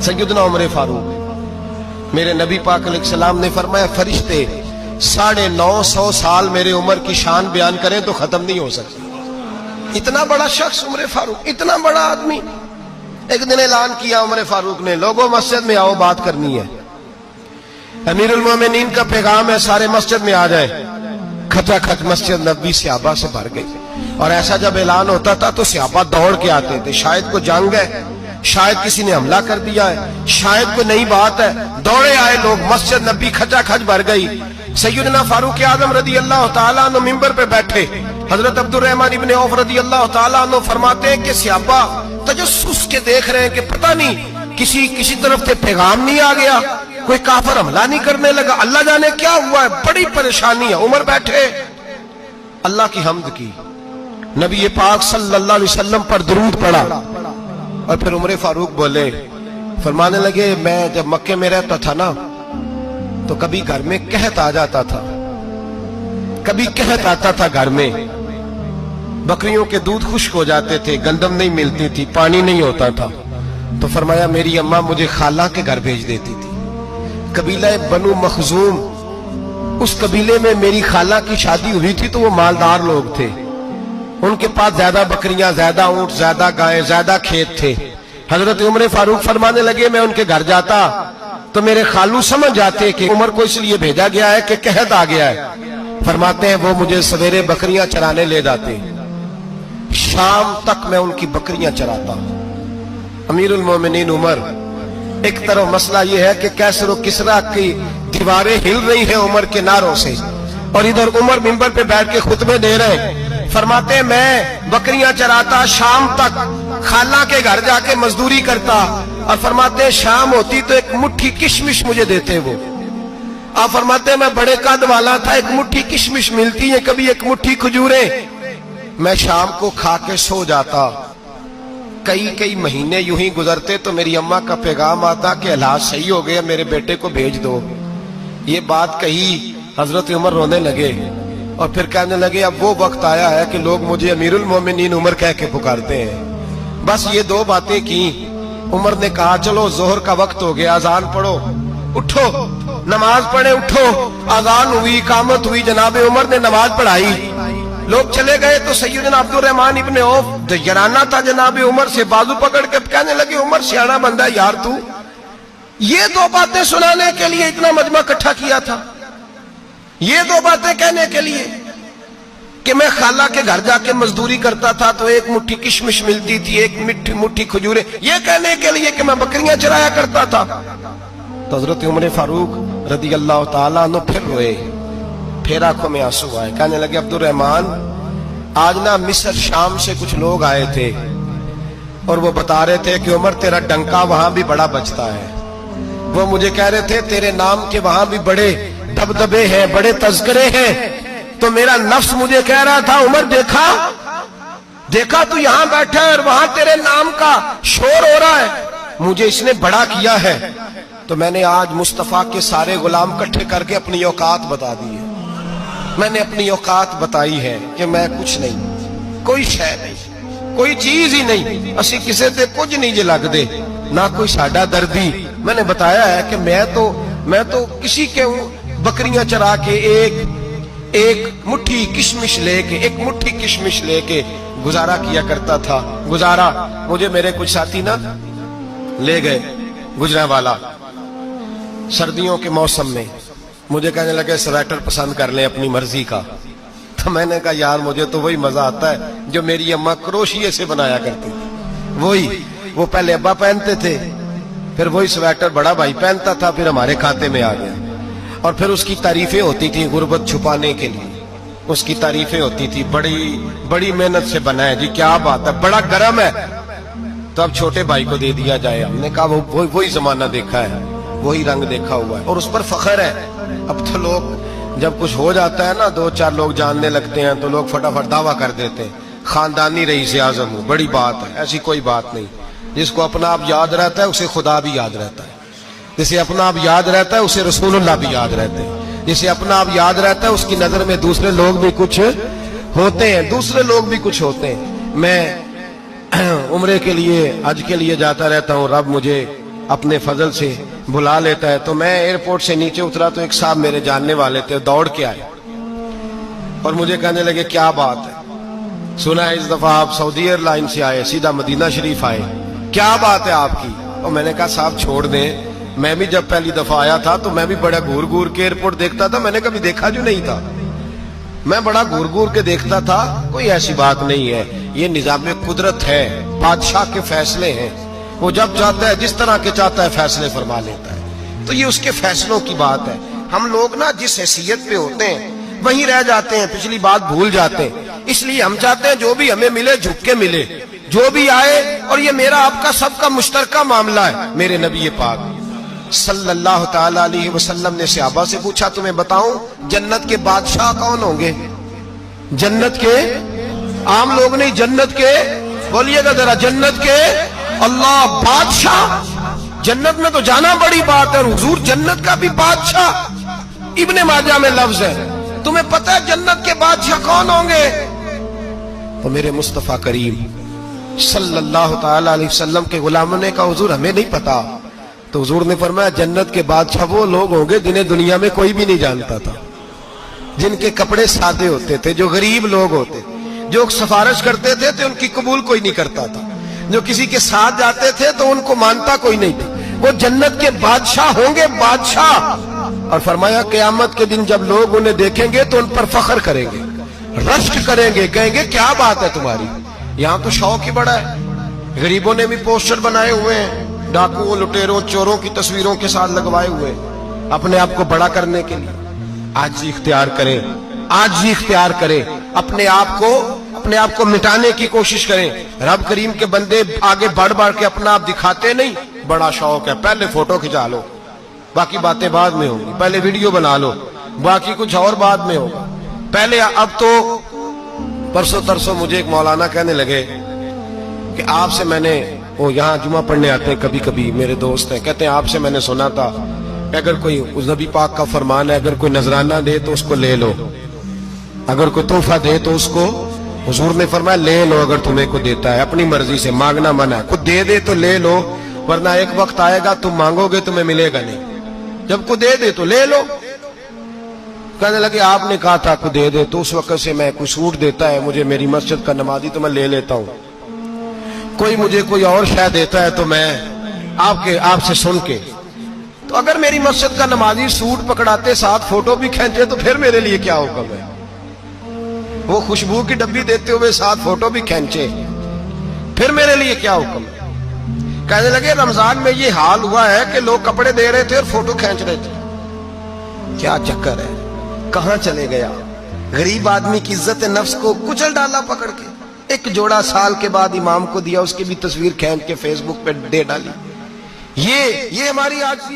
सैयदना उमर फारूक, मेरे नबी पाक अलैहिस्सलाम ने फरमाया फरिश्ते 950 साल मेरे उमर की शान बयान करें तो खत्म नहीं हो सकती। इतना बड़ा शख्स उमर फारूक, इतना बड़ा आदमी। एक दिन ऐलान किया उमर फारूक ने, लोगों मस्जिद में आओ, बात करनी है। अमीरुल मोमिनीन का पैगाम है, सारे मस्जिद में आ जाए। खचाखच मस्जिद नबी सहाबा से भर गई। और ऐसा जब ऐलान होता था तो सहाबा दौड़ के आते थे, शायद को जंग है, शायद किसी ने हमला कर दिया है, शायद कोई नई बात है। दौड़े आए लोग, मस्जिद नबी खचाखच भर गई। सैयदना फारूक आजम रदी अल्लाह तआला अन्हु मिंबर पे बैठे। हजरत अब्दुर्रहमान इब्ने औफ रदी अल्लाह तआला अन्हु फरमाते हैं कि सहाबा तजस्सुस के देख रहे हैं कि पता नहीं किसी तरफ से पैगाम नहीं आ गया, कोई काफिर हमला नहीं करने लगा, अल्लाह जाने क्या हुआ है, बड़ी परेशानी है। उमर बैठे, अल्लाह की हम्द की, नबी पाक सल्लल्लाहु अलैहि वसल्लम पर दुरूद पढ़ा और फिर उमर फारूक बोले, फरमाने लगे, मैं जब मक्के में रहता था ना तो कभी घर में कहत आ जाता था, कभी कहत आता था घर में, बकरियों के दूध खुश्क हो जाते थे, गंदम नहीं मिलती थी, पानी नहीं होता था। तो फरमाया मेरी अम्मा मुझे खाला के घर भेज देती थी। कबीला बनु मखजूम, उस कबीले में मेरी खाला की शादी हुई थी तो वो मालदार लोग थे, उनके पास ज्यादा बकरियां, ज्यादा ऊंट, ज्यादा गाय, ज्यादा खेत थे। हजरत उमर फारूक फरमाने लगे, मैं उनके घर जाता तो मेरे खालू समझ जाते कि उमर को इसलिए भेजा गया है कि कहत आ गया है। फरमाते हैं वो मुझे सवेरे बकरियां चराने ले जाते, शाम तक मैं उनकी बकरियां चराता। अमीरुल मोमिनीन उमर, एक तरफ मसला यह है कि कैसर और किसरा की दीवारें हिल रही हैं उमर के नारों से, और इधर उमर मिंबर पे बैठ के खुतबे दे रहे हैं। फरमाते हैं मैं बकरियां चराता, शाम तक खाला के घर जाके मजदूरी करता, और फरमाते हैं शाम होती तो एक मुट्ठी किशमिश मुझे देते वो। आप फरमाते हैं मैं बड़े कद वाला था, एक मुट्ठी किशमिश मिलती है, कभी एक मुट्ठी खजूरें, मैं शाम को खा के सो जाता। कई महीने यूं ही गुजरते तो मेरी अम्मा का पैगाम आता कि हालात सही हो गए, मेरे बेटे को भेज दो। ये बात कही, हजरत उमर रोने लगे और फिर कहने लगे, अब वो वक्त आया है कि लोग मुझे अमीरुल मोमिनीन उमर कह के पुकारते हैं। बस ये दो बातें की। उमर ने कहा चलो जोहर का वक्त हो गया, अजान पढ़ो, उठो नमाज पढ़े, उठो। अजान हुई, इकामत हुई, जनाब उमर ने नमाज पढ़ाई, लोग चले गए तो सैयदना अब्दुर्रहमान इब्ने औफ दयराना था जनाब उमर से, बाजू पकड़ के कहने लगे, उमर सियाना बंदा यार तू, ये दो बातें सुनाने के लिए इतना मजमा इकट्ठा किया था, ये दो बातें कहने के लिए कि मैं खाला के घर जाके मजदूरी करता था तो एक मुट्ठी किशमिश मिलती थी, एक मुट्ठी खजूरें, ये कहने के लिए कि मैं बकरियां चराया करता था। तो हजरत उमर फारूक रदी अल्लाह तआला अन्हु फिर रोए, फिर आंखों में आंसू आए। कहने लगे, अब्दुर्रहमान आज ना मिस्र शाम से कुछ लोग आए थे और वो बता रहे थे कि उमर तेरा डंका वहां भी बड़ा बजता है। वो मुझे कह रहे थे तेरे नाम के वहां भी बड़े दबदबे हैं, बड़े तज़किरे हैं। तो मेरा नफ्स मुझे कह रहा था, उमर देखा तू यहां बैठा है और वहां तेरे नाम का शोर हो रहा है, मुझे इसने बड़ा किया है। तो मैंने आज मुस्तफा के सारे गुलाम इकट्ठे करके अपनी औकात बता दी है। मैंने अपनी औकात बताई है कि मैं कुछ नहीं, कोई शय नहीं, कोई चीज ही नहीं, असी किसी से कुछ नहीं जे लगदे, ना कोई साडा दर्दी। मैंने बताया है कि मैं तो किसी के बकरियां चरा के एक मुट्ठी किशमिश लेके गुजारा किया करता था। गुजारा मुझे मेरे कुछ साथी ना ले गए गुजरांवाला, सर्दियों के मौसम में मुझे कहने लगे स्वेटर पसंद कर ले अपनी मर्जी का। तो मैंने कहा यार मुझे तो वही मजा आता है जो मेरी अम्मा क्रोशिये से बनाया करती थी, वही वो पहले अब्बा पहनते थे, फिर वही स्वेटर बड़ा भाई पहनता था, फिर हमारे खाते में आ गया। और फिर उसकी तारीफें होती थी गुर्बत छुपाने के लिए, उसकी तारीफें होती थी, बड़ी मेहनत से बना है जी, क्या बात है, बड़ा गर्म है, तो अब छोटे भाई को दे दिया जाए। हमने कहा वही जमाना देखा है, वही रंग देखा हुआ है और उस पर फख्र है। अब तो लोग जब कुछ हो जाता है ना, दो चार लोग जानने लगते हैं तो लोग फटाफट दावा कर देते हैं खानदानी रईस आजम हूं, बड़ी बात है। ऐसी कोई बात नहीं, जिसको अपना आप याद रहता है उसे खुदा भी याद रहता है, जिसे अपना आप याद रहता है उसे रसूलुल्लाह भी याद रहते हैं, जिसे अपना आप याद रहता है उसकी नजर में दूसरे लोग भी कुछ होते हैं। मैं उम्रे के लिए, हज के लिए जाता रहता हूँ, रब मुझे اپنے فضل سے بلا لیتا ہے. تو میں ایئرپورٹ سے نیچے اترا تو ایک صاحب میرے جاننے والے تھے, دوڑ کے آئے اور مجھے کہنے لگے کیا بات ہے, سنا ہے اس دفعہ آپ سعودی ایئر لائن سے آئے, سیدھا مدینہ شریف آئے, کیا بات ہے آپ کی؟ اور میں نے کہا صاحب چھوڑ دیں, میں بھی جب پہلی دفعہ آیا تھا تو میں بھی بڑا گور گور کے ایئرپورٹ دیکھتا تھا, میں نے کبھی دیکھا جو نہیں تھا, میں بڑا گور گور کے دیکھتا تھا, کوئی ایسی بات نہیں ہے, یہ نظام قدرت ہے, بادشاہ کے فیصلے ہیں, وہ جب چاہتا ہے جس طرح کے چاہتا ہے فیصلے فرما لیتا ہے, تو یہ اس کے فیصلوں کی بات ہے. ہم لوگ نا جس حیثیت پہ ہوتے ہیں وہیں رہ جاتے ہیں, پچھلی بات بھول جاتے ہیں, اس لیے ہم چاہتے ہیں جو بھی ہمیں ملے جھک کے ملے, جو بھی آئے, اور یہ میرا آپ کا سب کا مشترکہ معاملہ ہے. میرے نبی پاک صلی اللہ تعالی علیہ وسلم نے صحابہ سے پوچھا تمہیں بتاؤں جنت کے بادشاہ کون ہوں گے؟ جنت کے عام لوگ نہیں, جنت کے, بولیے گا ذرا, جنت کے اللہ بادشاہ. جنت میں تو جانا بڑی بات ہے, حضور جنت کا بھی بادشاہ, ابن ماجہ میں لفظ ہے. تمہیں پتہ ہے جنت کے بادشاہ کون ہوں گے؟ تو میرے مصطفیٰ کریم صلی اللہ تعالی علیہ وسلم کے غلاموں نے کہا حضور ہمیں نہیں پتا. تو حضور نے فرمایا جنت کے بادشاہ وہ لوگ ہوں گے جنہیں دنیا میں کوئی بھی نہیں جانتا تھا, جن کے کپڑے سادے ہوتے تھے, جو غریب لوگ ہوتے, جو سفارش کرتے تھے تو ان کی قبول کوئی نہیں کرتا تھا, جو کسی کے ساتھ جاتے تھے تو ان کو مانتا کوئی نہیں تھا. وہ جنت کے بادشاہ ہوں گے, بادشاہ. اور فرمایا قیامت کے دن جب لوگ انہیں دیکھیں گے تو ان پر فخر کریں گے, رشک کریں گے, کہیں گے کیا بات ہے تمہاری. یہاں تو شوق ہی بڑا ہے, غریبوں نے بھی پوسٹر بنائے ہوئے ہیں, ڈاکوؤں, لٹیروں, چوروں کی تصویروں کے ساتھ لگوائے ہوئے, اپنے آپ کو بڑا کرنے کے لیے. عاجزی اختیار کریں, عاجزی اختیار کریں, اپنے آپ کو مٹانے کی کوشش کریں. رب کریم کے بندے آگے بڑھ بڑھ کے اپنا آپ دکھاتے نہیں, بڑا شوق ہے, پہلے فوٹو کھچا لو, باقی باتیں بعد میں ہوں گی, پہلے ویڈیو بنا لو, باقی کچھ اور بعد میں ہوگا. پہلے اب تو پرسوں ترسوں مجھے ایک مولانا کہنے لگے کہ آپ سے میں نے, وہ یہاں جمعہ پڑھنے آتے ہیں کبھی کبھی, میرے دوست ہیں, کہتے ہیں آپ سے میں نے سنا تھا کہ اگر کوئی, اس نبی پاک کا فرمان ہے اگر کوئی نذرانہ دے تو اس کو لے لو, اگر کوئی تحفہ دے تو اس کو, حضور نے فرمایا لے لو اگر تمہیں کو دیتا ہے, اپنی مرضی سے, مانگنا منع ہے, کو دے دے تو لے لو, ورنہ ایک وقت آئے گا تم مانگو گے تمہیں ملے گا نہیں, جب کو دے دے تو لے لو. کہنے لگے آپ نے کہا تھا کو دے دے, تو اس وقت سے میں کوئی سوٹ دیتا ہے مجھے میری مسجد کا نمازی تو میں لے لیتا ہوں, کوئی مجھے کوئی اور شے دیتا ہے تو میں آپ سے سن کے, تو اگر میری مسجد کا نمازی سوٹ پکڑاتے ساتھ فوٹو بھی کھینچے تو پھر میرے لیے کیا حکم ہے, وہ خوشبو کی ڈبی دیتے ہوئے ساتھ فوٹو بھی کھینچے, پھر میرے لیے کیا حکم ہے. کہنے لگے رمضان میں یہ حال ہوا ہے کہ لوگ کپڑے دے رہے تھے اور فوٹو کھینچ رہے تھے, کیا چکر ہے, کہاں چلے گیا. غریب آدمی کی عزت نفس کو کچل ڈالا پکڑ کے, ایک جوڑا سال کے بعد امام کو دیا, اس کی بھی تصویر کھینچ کے فیس بک پہ دے ڈالی. یہ ہماری آج